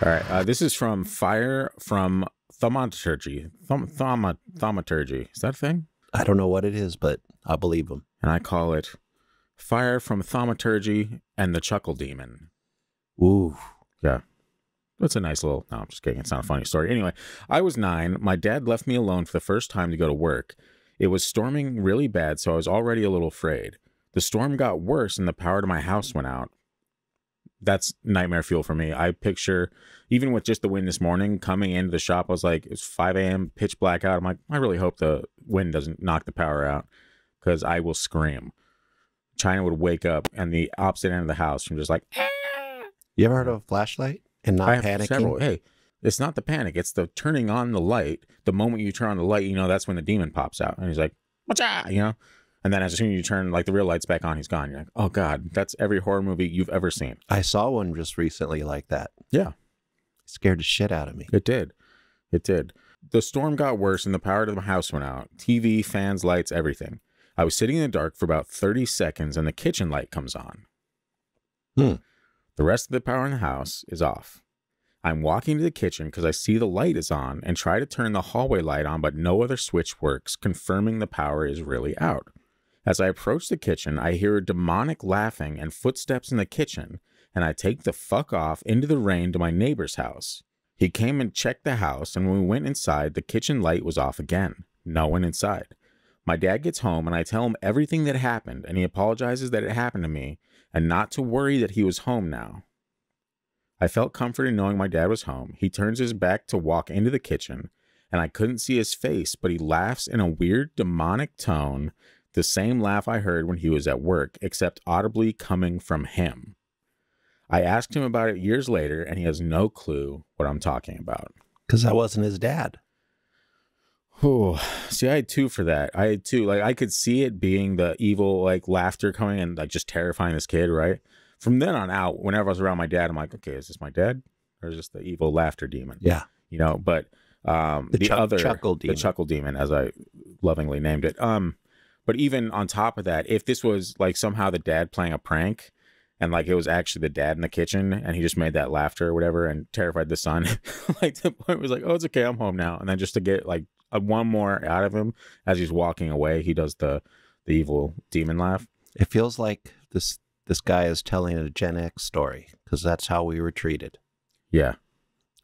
All right. This is from Fire from Thaumaturgy. Thaumaturgy. Is that a thing? I don't know what it is, but I believe him. And I call it Fire from Thaumaturgy and the Chuckle Demon. Ooh. Yeah. That's a nice little... No, I'm just kidding. It's not a funny story. Anyway, I was 9. My dad left me alone for the first time to go to work. It was storming really bad, so I was already a little afraid. The storm got worse and the power to my house went out. That's nightmare fuel for me. I picture, even with just the wind this morning, coming into the shop, I was like, it's 5 a.m., pitch black out. I'm like, I really hope the wind doesn't knock the power out because I will scream. China would wake up and the opposite end of the house from just like, ah! You ever heard of a flashlight and not panicking? Several. Hey, it's not the panic. It's the turning on the light. The moment you turn on the light, you know, that's when the demon pops out. And he's like, whatcha? You know? And then as soon as you turn like the real lights back on, he's gone. You're like, oh God, that's every horror movie you've ever seen. I saw one just recently like that. Yeah. It scared the shit out of me. It did. It did. The storm got worse and the power to the house went out. TV, fans, lights, everything. I was sitting in the dark for about 30 seconds and the kitchen light comes on. The rest of the power in the house is off. I'm walking to the kitchen because I see the light is on and try to turn the hallway light on, but no other switch works, confirming the power is really out. As I approach the kitchen, I hear a demonic laughing and footsteps in the kitchen, and I take the fuck off into the rain to my neighbor's house. He came and checked the house, and when we went inside, the kitchen light was off again. No one inside. My dad gets home, and I tell him everything that happened, and he apologizes that it happened to me, and not to worry that he was home now. I felt comforted knowing my dad was home. He turns his back to walk into the kitchen, and I couldn't see his face, but he laughs in a weird demonic tone, the same laugh I heard when he was at work, except audibly coming from him. I asked him about it years later, and he has no clue what I'm talking about. Because I wasn't his dad. Oh, see, I had 2 for that. I had 2. Like, I could see it being the evil, like, laughter coming and, like, just terrifying this kid, right? From then on out, whenever I was around my dad, I'm like, okay, is this my dad? Or is this the evil laughter demon? Yeah. You know, but the other... Chuckle demon. The Chuckle Demon, as I lovingly named it. But even on top of that, if this was like somehow the dad playing a prank and like it was actually the dad in the kitchen and he just made that laughter or whatever and terrified the son, like the point was like, oh, it's okay, I'm home now. And then just to get like one more out of him as he's walking away, he does the evil demon laugh. It feels like this guy is telling a Gen X story because that's how we were treated. Yeah.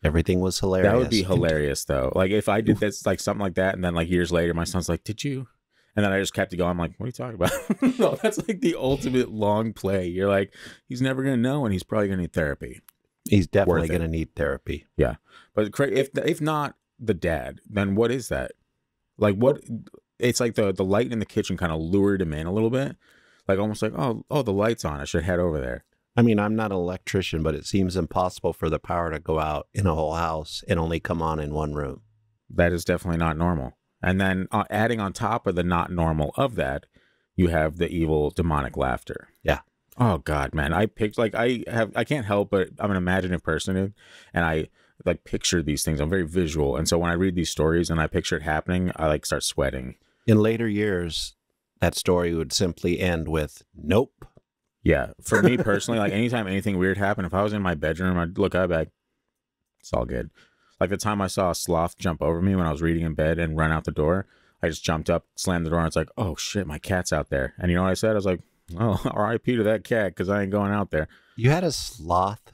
Everything was hilarious. That would be hilarious though. Like if I did this, like something like that. And then like years later, my son's like, did you? And then I just kept it going. I'm like, what are you talking about? No, that's like the ultimate long play. You're like, he's never going to know, and he's probably going to need therapy. He's definitely going to need therapy. Yeah. But if not the dad, then what is that? Like what? It's like the light in the kitchen kind of lured him in a little bit. Like almost like, oh, the light's on. I should head over there. I mean, I'm not an electrician, but it seems impossible for the power to go out in a whole house and only come on in one room. That is definitely not normal. And then adding on top of the not normal of that, you have the evil demonic laughter. Yeah. Oh God, man. I picked like I can't help but I'm an imaginative person and I like picture these things. I'm very visual. And so when I read these stories and I picture it happening, I like start sweating. In later years, that story would simply end with nope. Yeah. For me personally, like anytime anything weird happened, if I was in my bedroom, I'd look out back. It's all good. Like the time I saw a sloth jump over me when I was reading in bed and run out the door, I just jumped up, slammed the door, and it's like, oh shit, my cat's out there. And you know what I said? I was like, oh, R.I.P. to that cat because I ain't going out there. You had a sloth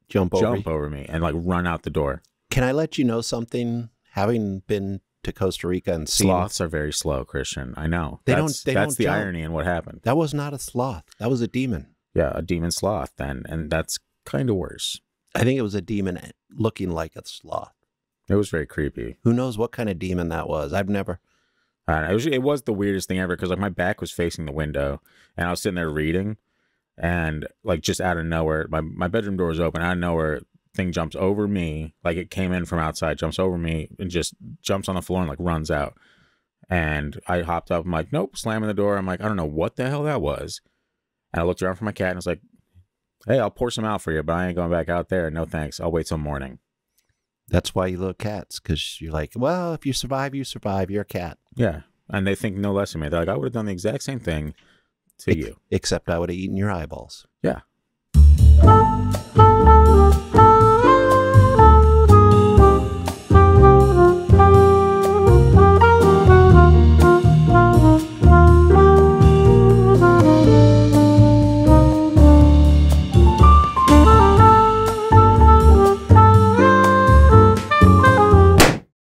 jump over me and like run out the door. Can I let you know something? Having been to Costa Rica and seen... Sloths are very slow, Christian. I know. That's the jump. irony in what happened. That was not a sloth. That was a demon. Yeah, a demon sloth then. And that's kind of worse. I think it was a demon looking like a sloth. It was very creepy. Who knows what kind of demon that was? I've never... It was the weirdest thing ever because like my back was facing the window and I was sitting there reading and like just out of nowhere, my bedroom door was open. Out of nowhere, thing jumps over me. Like it came in from outside, jumps over me and just jumps on the floor and like runs out. And I hopped up. I'm like, nope, slamming the door. I'm like, I don't know what the hell that was. And I looked around for my cat and I was like, hey, I'll pour some out for you, but I ain't going back out there. No, thanks. I'll wait till morning. That's why you love cats, because you're like, well, if you survive, you survive. You're a cat. Yeah. And they think no less of me. They're like, I would have done the exact same thing to you. Except I would have eaten your eyeballs. Yeah.